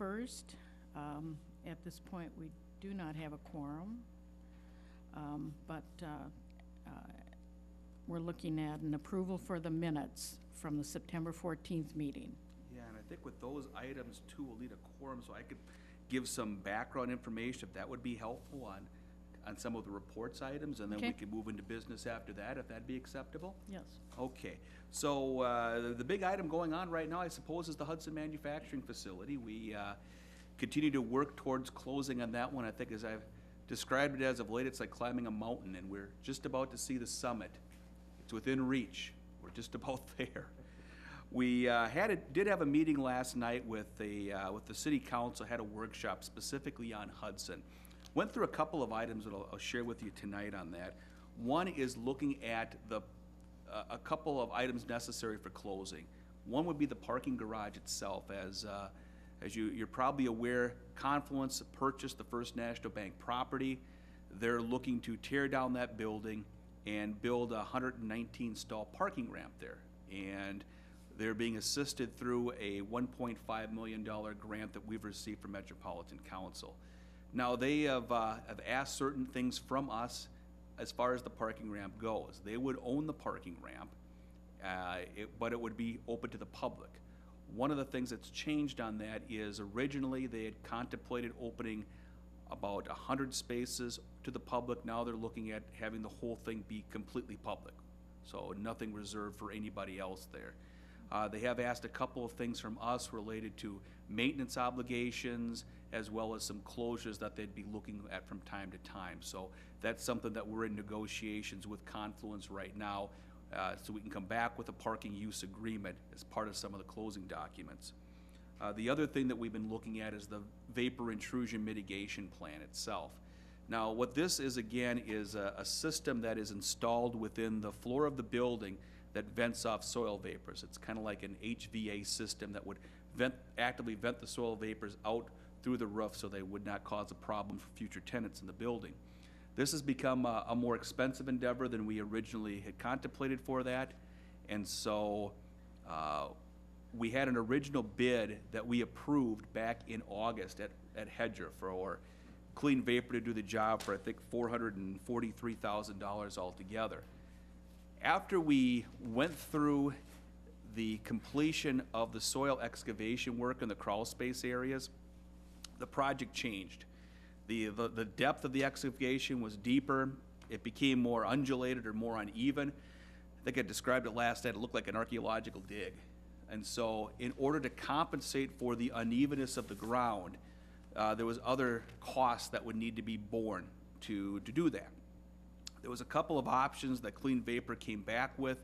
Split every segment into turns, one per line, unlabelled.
1st. At this point, we do not have a quorum, but we're looking at an approval for the minutes from the September 14th meeting.
Yeah, and I think with those items too, we'll need a quorum, so I could give some background information, if that would be helpful on some of the reports items, and then we
Okay.
could move into business after that, if that'd be acceptable?
Yes.
Okay, so the big item going on right now, I suppose, is the Hudson Manufacturing Facility. We continue to work towards closing on that one. I think as I've described it as of late, it's like climbing a mountain, and we're just about to see the summit. It's within reach. We're just about there. We did have a meeting last night with the city council, had a workshop specifically on Hudson. Went through a couple of items that I'll share with you tonight on that. One is looking at a couple of items necessary for closing. One would be the parking garage itself. As you're probably aware, Confluence purchased the First National Bank property. They're looking to tear down that building and build a 119 stall parking ramp there. And they're being assisted through a $1.5 million grant that we've received from Metropolitan Council. Now, they have asked certain things from us as far as the parking ramp goes. They would own the parking ramp, but it would be open to the public. One of the things that's changed on that is originally they had contemplated opening about 100 spaces to the public. Now they're looking at having the whole thing be completely public, so nothing reserved for anybody else there. They have asked a couple of things from us related to maintenance obligations, as well as some closures that they'd be looking at from time to time. So that's something that we're in negotiations with Confluence right now, so we can come back with a parking use agreement as part of some of the closing documents. The other thing that we've been looking at is the vapor intrusion mitigation plan itself. Now, what this is, again, is a system that is installed within the floor of the building that vents off soil vapors. It's kind of like an HVA system that would actively vent the soil vapors out through the roof so they would not cause a problem for future tenants in the building. This has become a more expensive endeavor than we originally had contemplated for that, and so we had an original bid that we approved back in August at HEDRA for Clean Vapor to do the job for, I think, $443,000 altogether. After we went through the completion of the soil excavation work in the crawl space areas, the project changed. The depth of the excavation was deeper. It became more undulated or more uneven. I think I described it last night. It looked like an archaeological dig. And so in order to compensate for the unevenness of the ground, there was other costs that would need to be borne to do that. There was a couple of options that Clean Vapor came back with.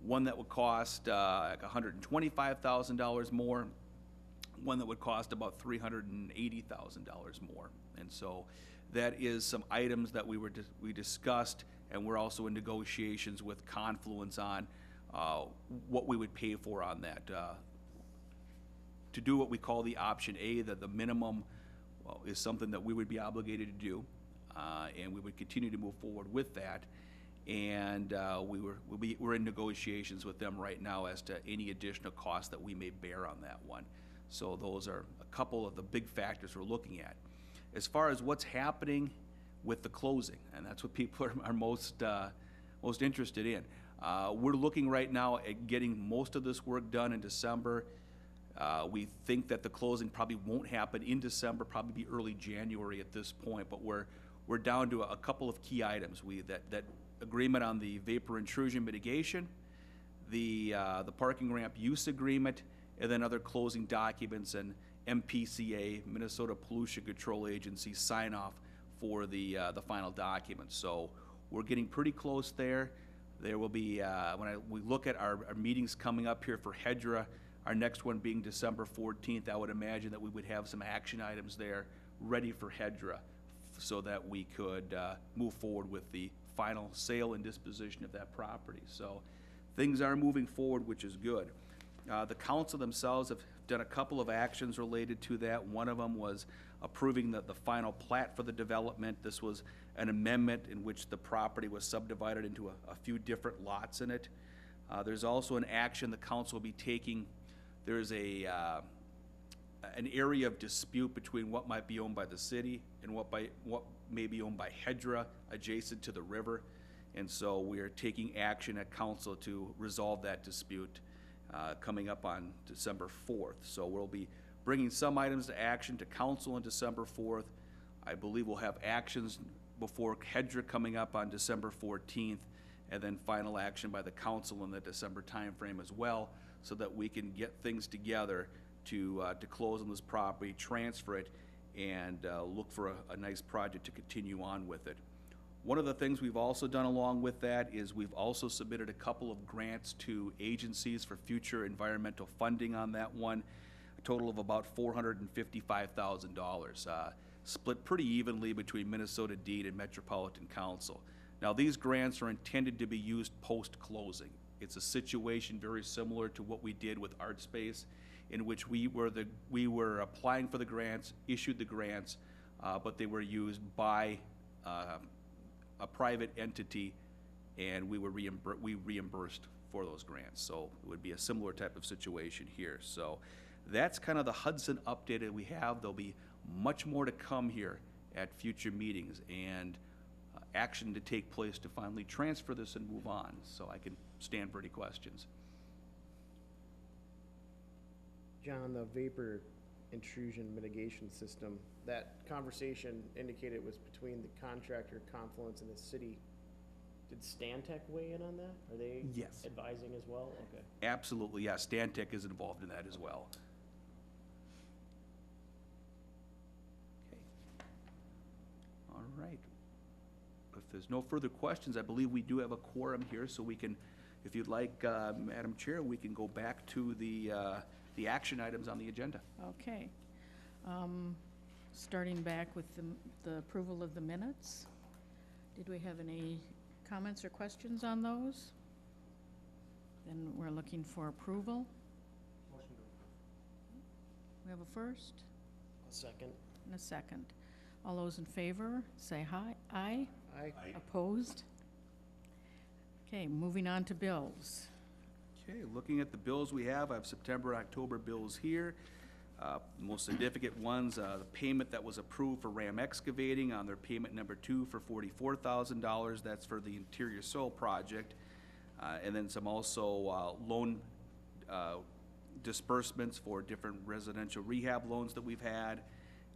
One that would cost like $125,000 more, one that would cost about $380,000 more. And so that is some items that we discussed, and we're also in negotiations with Confluence on what we would pay for on that. To do what we call the option A, that the minimum is something that we would be obligated to do. And we would continue to move forward with that, and we're in negotiations with them right now as to any additional costs that we may bear on that one. So those are a couple of the big factors we're looking at. As far as what's happening with the closing, and that's what people are most interested in. We're looking right now at getting most of this work done in December. We think that the closing probably won't happen in December, probably be early January at this point, but we're down to a couple of key items. That agreement on the vapor intrusion mitigation, the parking ramp use agreement, and then other closing documents and MPCA, Minnesota Pollution Control Agency, sign off for the final documents. So we're getting pretty close there. There will be, when we look at our meetings coming up here for HEDRA, our next one being December 14th, I would imagine that we would have some action items there ready for HEDRA so that we could move forward with the final sale and disposition of that property. So things are moving forward, which is good. The council themselves have done a couple of actions related to that. One of them was approving the final plat for the development. This was an amendment in which the property was subdivided into a few different lots in it. There's also an action the council will be taking. There's a an area of dispute between what might be owned by the city and what may be owned by HEDRA adjacent to the river. And so we are taking action at council to resolve that dispute coming up on December 4th. So we'll be bringing some items to action to council on December 4th. I believe we'll have actions before HEDRA coming up on December 14th, and then final action by the council in the December timeframe as well, so that we can get things together to close on this property, transfer it, and look for a nice project to continue on with it. One of the things we've also done along with that is we've also submitted a couple of grants to agencies for future environmental funding on that one, a total of about $455,000, split pretty evenly between Minnesota DEED and Metropolitan Council. Now, these grants are intended to be used post-closing. It's a situation very similar to what we did with Art Space, in which we were applying for the grants, issued the grants, but they were used by a private entity, and we reimbursed for those grants. So it would be a similar type of situation here. So that's kind of the Hudson update that we have. There'll be much more to come here at future meetings, and action to take place to finally transfer this and move on. So I can stand for any questions.
John, the vapor intrusion mitigation system, that conversation indicated it was between the contractor, Confluence, and the city. Did Stantec weigh in on that? Are they
Yes.
advising as well? Okay.
Absolutely, yes. Stantec is involved in that as well. Okay. All right. If there's no further questions, I believe we do have a quorum here, so we can, if you'd like, Madam Chair, we can go back to the action items on the agenda.
Okay. Starting back with the approval of the minutes. Did we have any comments or questions on those? Then we're looking for approval.
Motion to approve.
We have a first
A second.
and a second. All those in favor, say aye.
Aye.
Opposed? Okay, moving on to bills.
Okay, looking at the bills we have, I have September, October bills here. Most significant ones, the payment that was approved for Ram Excavating on their payment number 2 for $44,000. That's for the interior soil project. And then some also loan disbursements for different residential rehab loans that we've had.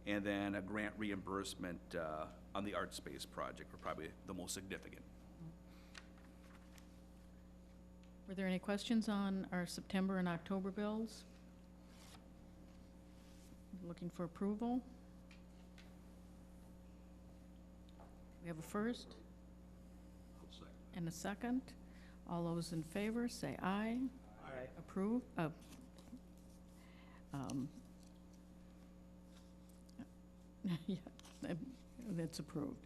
And then a grant reimbursement on the Art Space project were probably the most significant.
Were there any questions on our September and October bills? Looking for approval. We have a first and a second. All those in favor, say aye.
Aye.
Approve. Yeah, that's approved.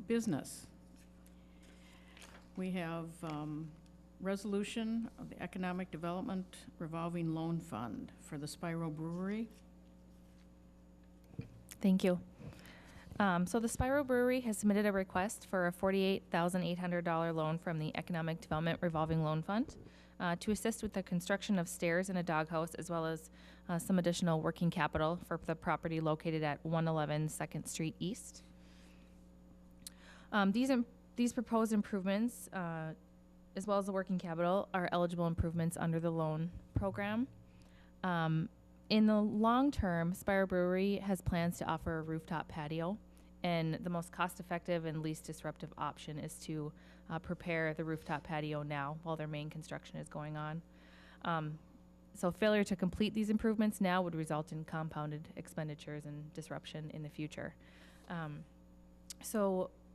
Business. We have resolution of the Economic Development Revolving Loan Fund for the Spiro Brewery.
Thank you. So the Spiro Brewery has submitted a request for a $48,800 loan from the Economic Development Revolving Loan Fund to assist with the construction of stairs and a doghouse, as well as some additional working capital for the property located at 111 2nd Street East. These proposed improvements, as well as the working capital, are eligible improvements under the loan program. In the long term, Spiro Brewery has plans to offer a rooftop patio, and the most cost-effective and least disruptive option is to prepare the rooftop patio now while their main construction is going on. So failure to complete these improvements now would result in compounded expenditures and disruption in the future.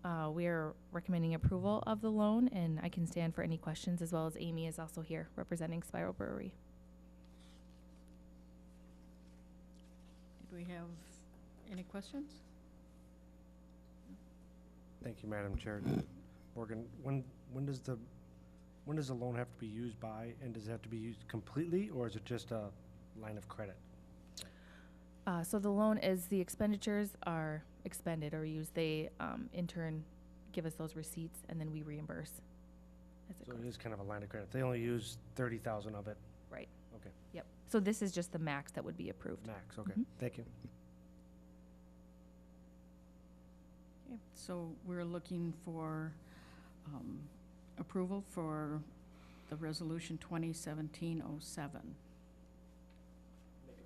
We are recommending approval of the loan, and I can stand for any questions, as well as Amy is also here representing Spiro Brewery.
Did we have any questions?
Thank you, Madam Chair. Morgan, when does the loan have to be used by, and does it have to be used completely, or is it just a line of credit?
So the loan is the expenditures are expended or used. They in turn give us those receipts, and then we reimburse as it
So
goes.
it is kind of a line of credit. They only use 30,000 of it.
Right.
Okay.
Yep. So this is just the max that would be approved.
Max, okay,
Mhm.
thank you.
Okay, so we're looking for approval for the resolution 2017-07. Okay,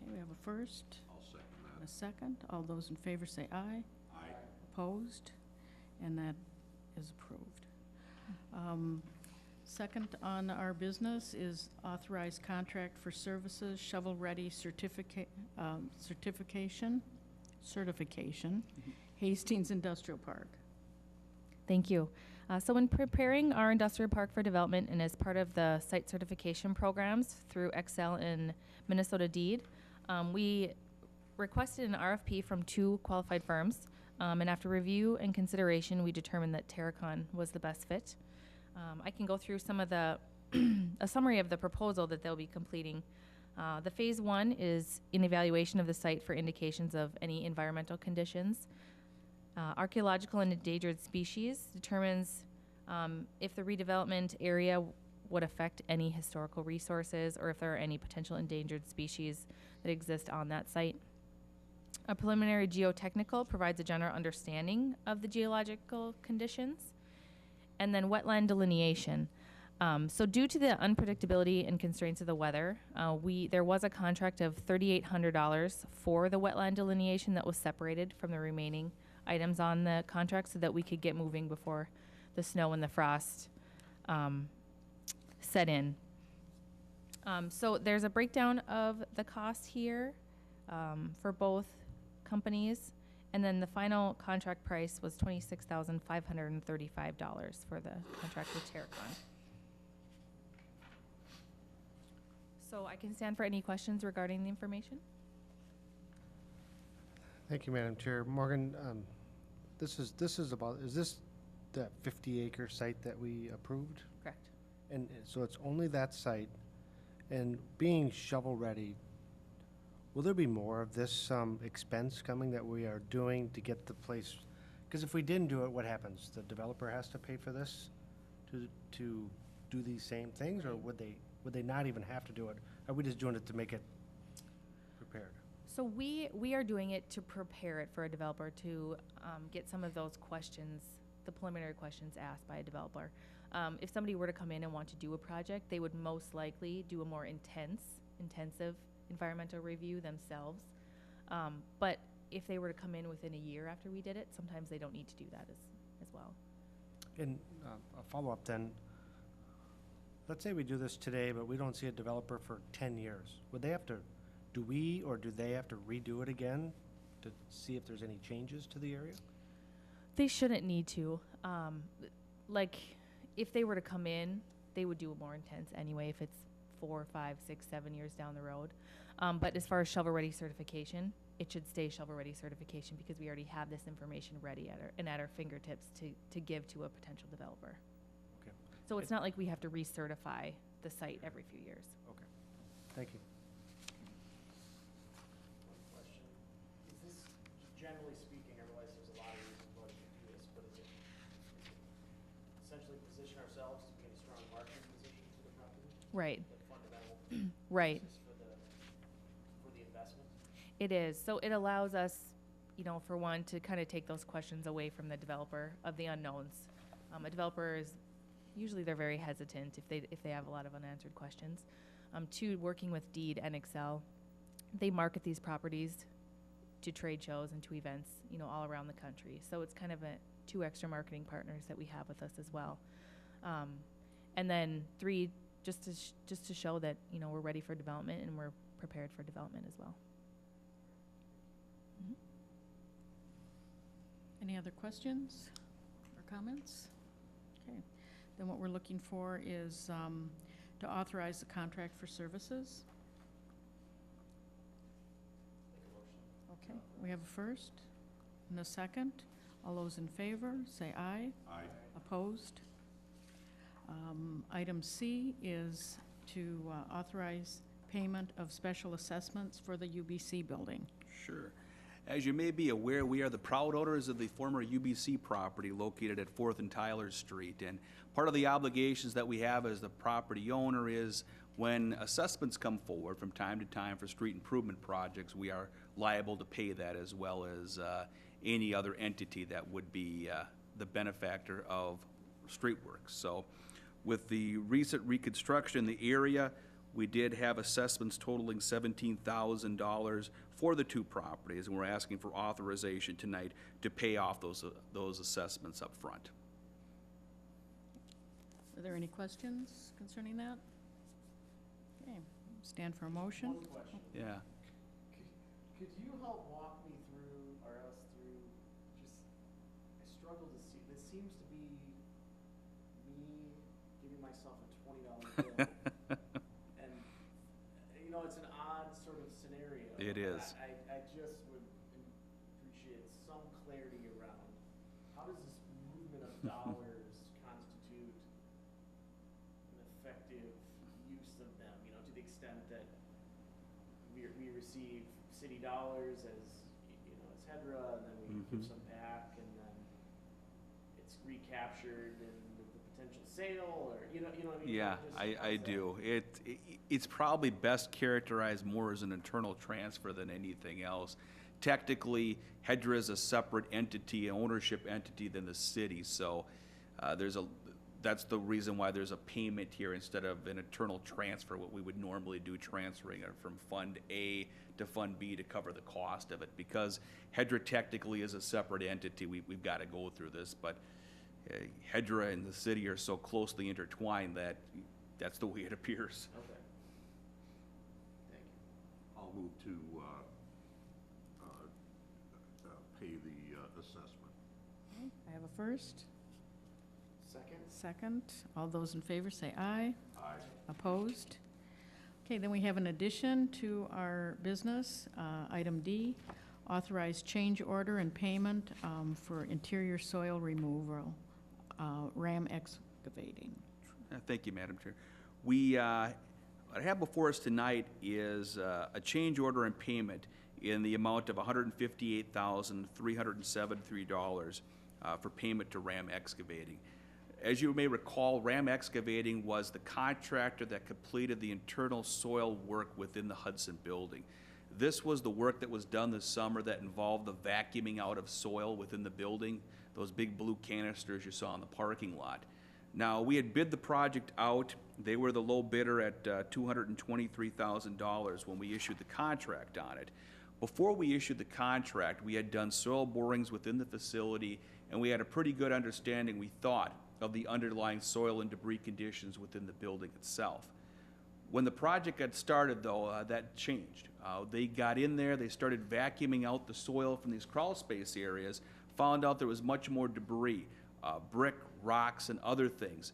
we have a first.
I'll second
And
that.
a second. All those in favor say aye.
Aye.
Opposed? And that is approved. Second on our business is authorized contract for services, shovel-ready certification, Hastings Industrial Park.
Thank you. So when preparing our industrial park for development and as part of the site certification programs through Excel and Minnesota Deed, we requested an RFP from 2 qualified firms. And after review and consideration, we determined that Terracon was the best fit. I can go through some of a summary of the proposal that they'll be completing. The phase 1 is an evaluation of the site for indications of any environmental conditions. Archaeological and endangered species determines if the redevelopment area would affect any historical resources or if there are any potential endangered species that exist on that site. A preliminary geotechnical provides a general understanding of the geological conditions. And then wetland delineation. So due to the unpredictability and constraints of the weather, there was a contract of $3,800 for the wetland delineation that was separated from the remaining items on the contract so that we could get moving before the snow and the frost set in. So there's a breakdown of the cost here for both companies. And then the final contract price was $26,535 for the contract with Terracon. So I can stand for any questions regarding the information.
Thank you, Madam Chair. Morgan, is this that 50-acre site that we approved?
Correct.
And so it's only that site, and being shovel-ready, will there be more of this expense coming that we are doing to get the place? Because if we didn't do it, what happens? The developer has to pay for this to do these same things, or would they not even have to do it? Are we just doing it to make it prepared?
So we are doing it to prepare it for a developer to get some of those questions, the preliminary questions asked by a developer. If somebody were to come in and want to do a project, they would most likely do a more intensive environmental review themselves. But if they were to come in within a year after we did it, sometimes they don't need to do that as well.
And a follow-up then, let's say we do this today, but we don't see a developer for 10 years. Would they have to, do they have to redo it again to see if there's any changes to the area?
They shouldn't need to. Like, if they were to come in, they would do a more intense anyway if it's 4, 5, 6, 7 years down the road. But as far as shovel-ready certification, it should stay shovel-ready certification because we already have this information ready at our fingertips to give to a potential developer.
Okay.
So it's not like we have to recertify the site every few years.
Okay. Thank you.
One question. Is this, generally speaking, I realize there's a lot of reasons why we should do this, but is it essentially position ourselves to be in a strong marketing position to the property?
Right.
The fundamental
Right.
basis for the investment?
It is. So it allows us, for one, to kind of take those questions away from the developer of the unknowns. A developer is, usually they're very hesitant if they have a lot of unanswered questions. Two, working with Deed and Excel, they market these properties to trade shows and to events, all around the country. So it's kind of 2 extra marketing partners that we have with us as well. And then 3, just to show that, we're ready for development and we're prepared for development as well. Mm-hmm.
Any other questions or comments? Okay, then what we're looking for is to authorize the contract for services. Okay, we have a first and a second. All those in favor, say aye.
Aye.
Opposed? Item C is to authorize payment of special assessments for the UBC building.
Sure. As you may be aware, we are the proud owners of the former UBC property located at 4th and Tyler Street. And part of the obligations that we have as the property owner is when assessments come forward from time to time for street improvement projects, we are liable to pay that, as well as any other entity that would be the benefactor of street work. So with the recent reconstruction in the area, we did have assessments totaling $17,000 for the two properties, and we're asking for authorization tonight to pay off those assessments up front.
Are there any questions concerning that? Okay, stand for a motion.
One question.
Yeah.
Could you help walk me through, or us through, just, I struggle to see, this seems to be me giving myself a $20 bill. And, you know, it's an odd sort of scenario.
It is.
I just would appreciate some clarity around, how does this movement of dollars constitute an effective use of them, you know, to the extent that we receive city dollars as, you know, as HEDRA, and then we give some back, and then it's recaptured in the potential sale, or, you know what I mean?
Yeah,
Just
I do. It's probably best characterized more as an internal transfer than anything else. Technically, HEDRA is a separate entity, an ownership entity than the city, so that's the reason why there's a payment here instead of an internal transfer, what we would normally do, transferring it from Fund A to Fund B to cover the cost of it. Because HEDRA technically is a separate entity, we've got to go through this, but HEDRA and the city are so closely intertwined that that's the way it appears.
Okay. Thank you.
I'll move to pay the assessment.
Okay, I have a first,
Second?
second. All those in favor say aye.
Aye.
Opposed? Okay, then we have an addition to our business, item D, authorized change order and payment for interior soil removal, Ram Excavating.
Thank you, Madam Chair. What I have before us tonight is a change order and payment in the amount of $158,373 for payment to Ram Excavating. As you may recall, Ram Excavating was the contractor that completed the internal soil work within the Hudson building. This was the work that was done this summer that involved the vacuuming out of soil within the building, those big blue canisters you saw in the parking lot. Now, we had bid the project out. They were the low bidder at $223,000 when we issued the contract on it. Before we issued the contract, we had done soil borings within the facility, and we had a pretty good understanding, we thought, of the underlying soil and debris conditions within the building itself. When the project got started, though, that changed. They got in there, they started vacuuming out the soil from these crawl space areas, found out there was much more debris, brick, rocks, and other things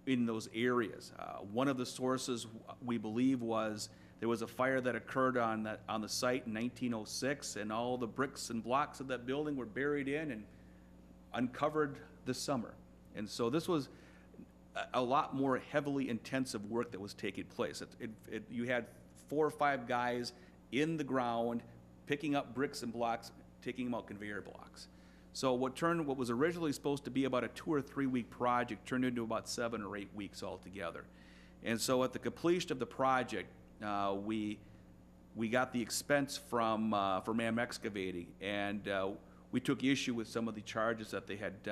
in those areas. One of the sources, we believe, was there was a fire that occurred on the site in 1906, and all the bricks and blocks of that building were buried in and uncovered this summer. And so this was a lot more heavily intensive work that was taking place. You had 4 or 5 guys in the ground picking up bricks and blocks, taking them out conveyor blocks. So what was originally supposed to be about a 2 or 3 week project turned into about 7 or 8 weeks altogether. And so at the completion of the project, we got the expense from Ram Excavating, and we took issue with some of the charges that they had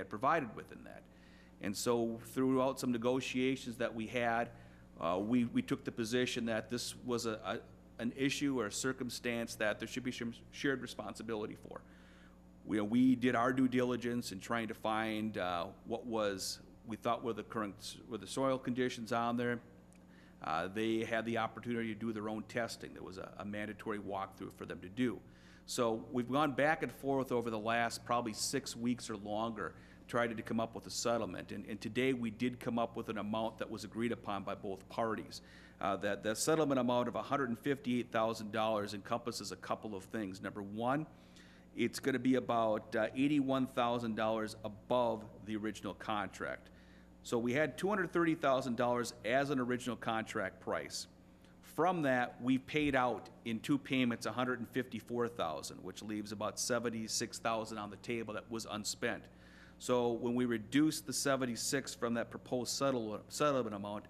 provided within that. And so throughout some negotiations that we had, we took the position that this was an issue or a circumstance that there should be some shared responsibility for. We did our due diligence in trying to find what we thought were the soil conditions on there. They had the opportunity to do their own testing. There was a mandatory walkthrough for them to do. So we've gone back and forth over the last probably 6 weeks or longer, trying to come up with a settlement. And today we did come up with an amount that was agreed upon by both parties. That settlement amount of $158,000 encompasses a couple of things. Number one, it's going to be about $81,000 above the original contract. So we had $230,000 as an original contract price. From that, we paid out in 2 payments $154,000, which leaves about $76,000 on the table that was unspent. So when we reduced the $76,000 from that proposed settlement amount,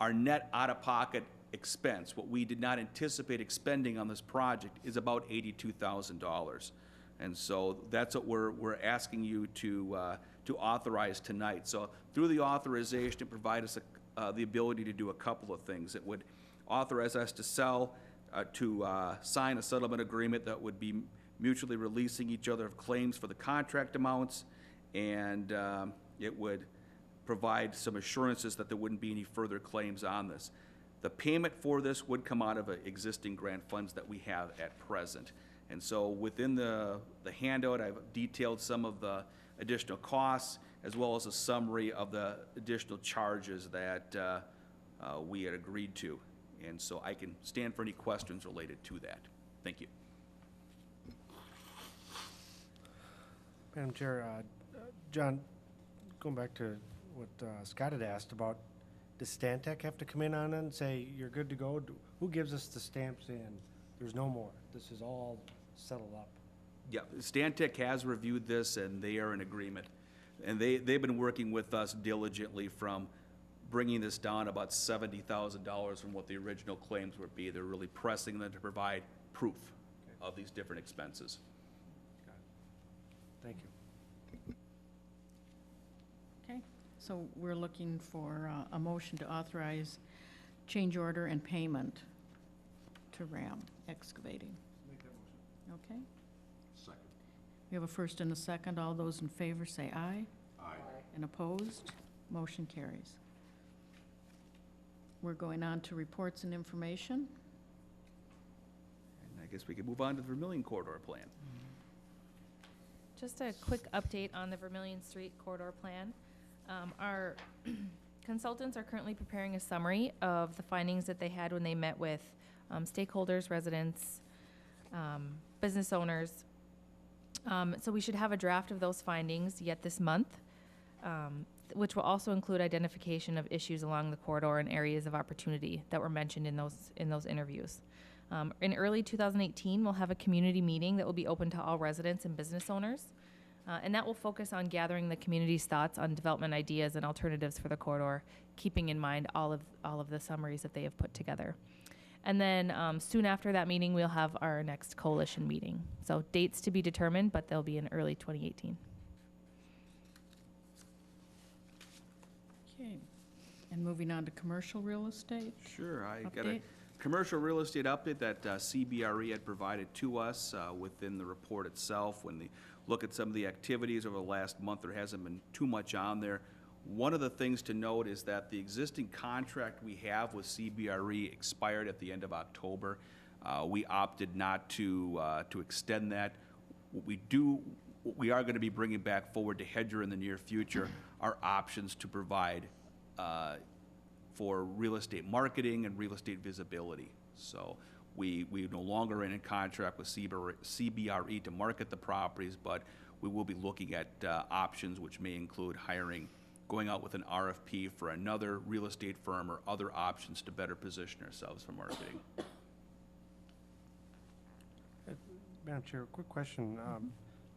our net out-of-pocket expense, what we did not anticipate expending on this project, is about $82,000. And so that's what we're asking you to authorize tonight. So through the authorization, it provides us the ability to do a couple of things. It would authorize us to sign a settlement agreement that would be mutually releasing each other of claims for the contract amounts, and it would provide some assurances that there wouldn't be any further claims on this. The payment for this would come out of existing grant funds that we have at present. And so within the handout, I've detailed some of the additional costs, as well as a summary of the additional charges that we had agreed to. And so I can stand for any questions related to that. Thank you.
Madam Chair, John, going back to what Scott had asked about, does Stantec have to come in on it and say, you're good to go? Who gives us the stamp saying, there's no more, this is all settled up?
Yeah, Stantec has reviewed this, and they are in agreement. And they've been working with us diligently from bringing this down about $70,000 from what the original claims would be. They're really pressing them to provide proof of these different expenses.
Thank you.
Okay, so we're looking for a motion to authorize change order and payment to RAM Excavating.
Make that motion.
Okay,
Second.
we have a first and a second. All those in favor say aye.
Aye.
And opposed? Motion carries. We're going on to reports and information.
And I guess we could move on to the Vermillion Corridor Plan.
Just a quick update on the Vermillion Street Corridor Plan. Our consultants are currently preparing a summary of the findings that they had when they met with stakeholders, residents, business owners. So we should have a draft of those findings yet this month, which will also include identification of issues along the corridor and areas of opportunity that were mentioned in those interviews. In early 2018, we'll have a community meeting that will be open to all residents and business owners. And that will focus on gathering the community's thoughts on development ideas and alternatives for the corridor, keeping in mind all of the summaries that they have put together. And then soon after that meeting, we'll have our next coalition meeting. So dates to be determined, but they'll be in early 2018.
Okay, and moving on to commercial real estate.
Sure, I got a
Update.
commercial real estate update that CBRE had provided to us within the report itself. When they look at some of the activities over the last month, there hasn't been too much on there. One of the things to note is that the existing contract we have with CBRE expired at the end of October. We opted not to extend that. What we are going to be bringing back forward to HEDRA in the near future are options to provide for real estate marketing and real estate visibility. So we no longer are in contract with CBRE to market the properties, but we will be looking at options which may include going out with an RFP for another real estate firm or other options to better position ourselves for marketing.
Madam Chair, quick question.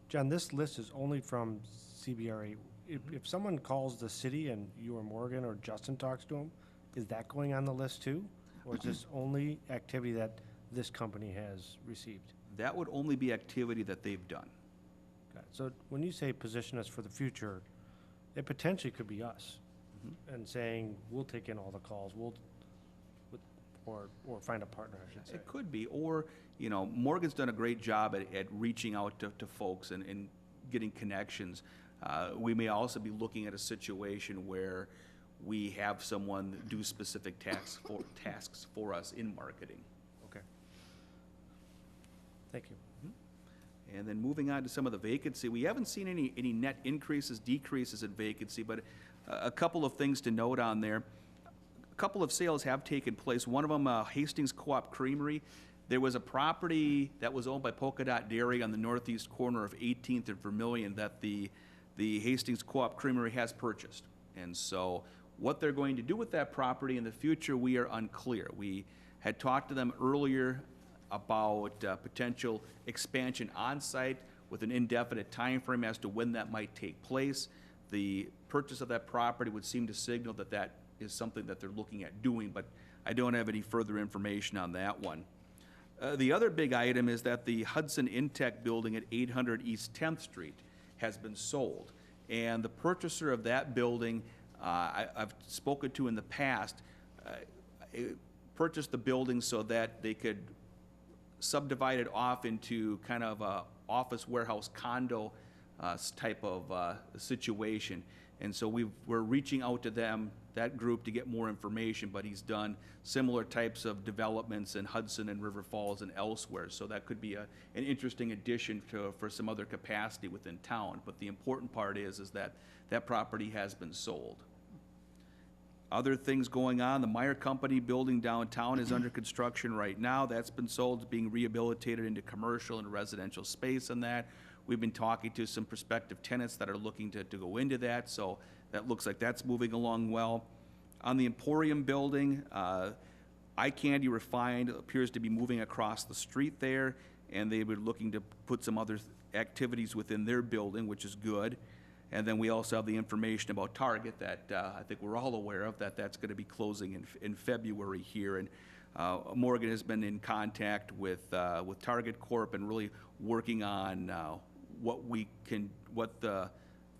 John, this list is only from CBRE. If someone calls the city and you or Morgan or Justin talks to them, is that going on the list too? Or is this only activity that this company has received?
That would only be activity that they've done.
Got it. So when you say position us for the future, it potentially could be us, and saying, we'll take in all the calls, or find a partner, I should say.
It could be, or, Morgan's done a great job at reaching out to folks and getting connections. We may also be looking at a situation where we have someone do specific tasks for us in marketing.
Okay. Thank you.
And then moving on to some of the vacancy, we haven't seen any net increases, decreases in vacancy, but a couple of things to note on there. A couple of sales have taken place. One of them, Hastings Co-op Creamery. There was a property that was owned by Polka Dot Dairy on the northeast corner of 18th and Vermillion that the Hastings Co-op Creamery has purchased. And so what they're going to do with that property in the future, we are unclear. We had talked to them earlier about potential expansion on-site with an indefinite time frame as to when that might take place. The purchase of that property would seem to signal that is something that they're looking at doing, but I don't have any further information on that one. The other big item is that the Hudson Intech building at 800 East 10th Street has been sold. And the purchaser of that building, I've spoken to in the past, purchased the building so that they could subdivide it off into kind of a office warehouse condo type of situation. And so we're reaching out to them, that group, to get more information, but he's done similar types of developments in Hudson and River Falls and elsewhere. So that could be an interesting addition for some other capacity within town. But the important part is that that property has been sold. Other things going on, the Meyer Company building downtown is under construction right now. That's been sold, it's being rehabilitated into commercial and residential space and that. We've been talking to some prospective tenants that are looking to go into that, so that looks like that's moving along well. On the Emporium building, Eye Candy Refined appears to be moving across the street there, and they were looking to put some other activities within their building, which is good. And then we also have the information about Target that I think we're all aware of, that's going to be closing in February here. And Morgan has been in contact with Target Corp and really working on what the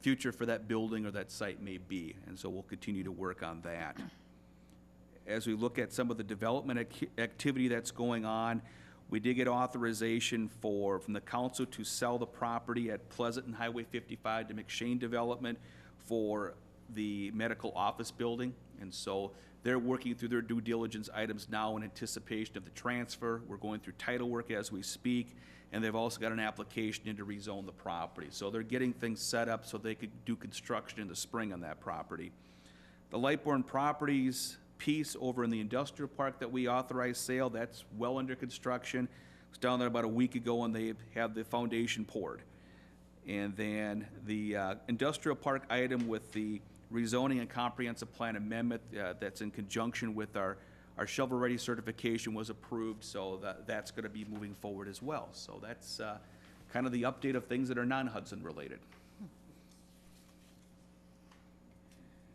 future for that building or that site may be. And so we'll continue to work on that. As we look at some of the development activity that's going on, we did get authorization from the council to sell the property at Pleasant and Highway 55 to McShane Development for the medical office building. And so they're working through their due diligence items now in anticipation of the transfer. We're going through title work as we speak, and they've also got an application in to rezone the property. So they're getting things set up so they could do construction in the spring on that property. The Lightbourne Properties piece over in the industrial park that we authorized sale, that's well under construction. I was down there about a week ago and they have the foundation poured. And then the industrial park item with the rezoning and comprehensive plan amendment that's in conjunction with our shovel-ready certification was approved, so that's going to be moving forward as well. So that's kind of the update of things that are non-Hudson related.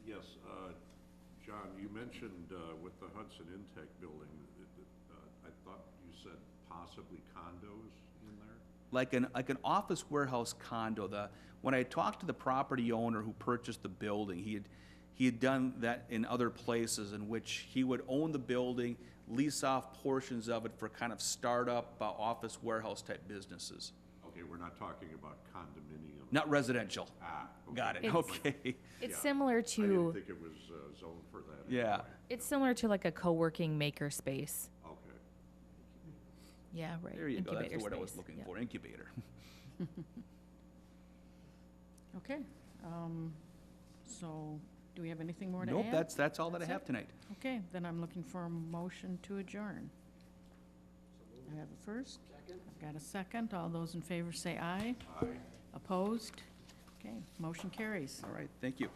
Yes, John, you mentioned with the Hudson Intech building, I thought you said possibly condos in there?
Like an office warehouse condo. When I talked to the property owner who purchased the building, he had done that in other places in which he would own the building, lease off portions of it for kind of startup office warehouse type businesses.
Okay, we're not talking about condominium.
Not residential.
Okay.
Got it,
It's-
okay.
It's
Yeah.
similar
I didn't
to,
think it was zoned for that.
Yeah.
anyway.
it's similar to like a co-working maker space.
Okay.
Yeah, right.
There you go, that's the
Incubator
word I was
space.
looking
Yeah.
for, incubator.
Okay, so do we have anything more to add?
Nope, that's all that I
That's
have
it?
tonight.
Okay, then I'm looking for a motion to adjourn. I have a first. I've got a second. All those in favor say aye.
Aye.
Opposed? Okay, motion carries.
All right, thank you.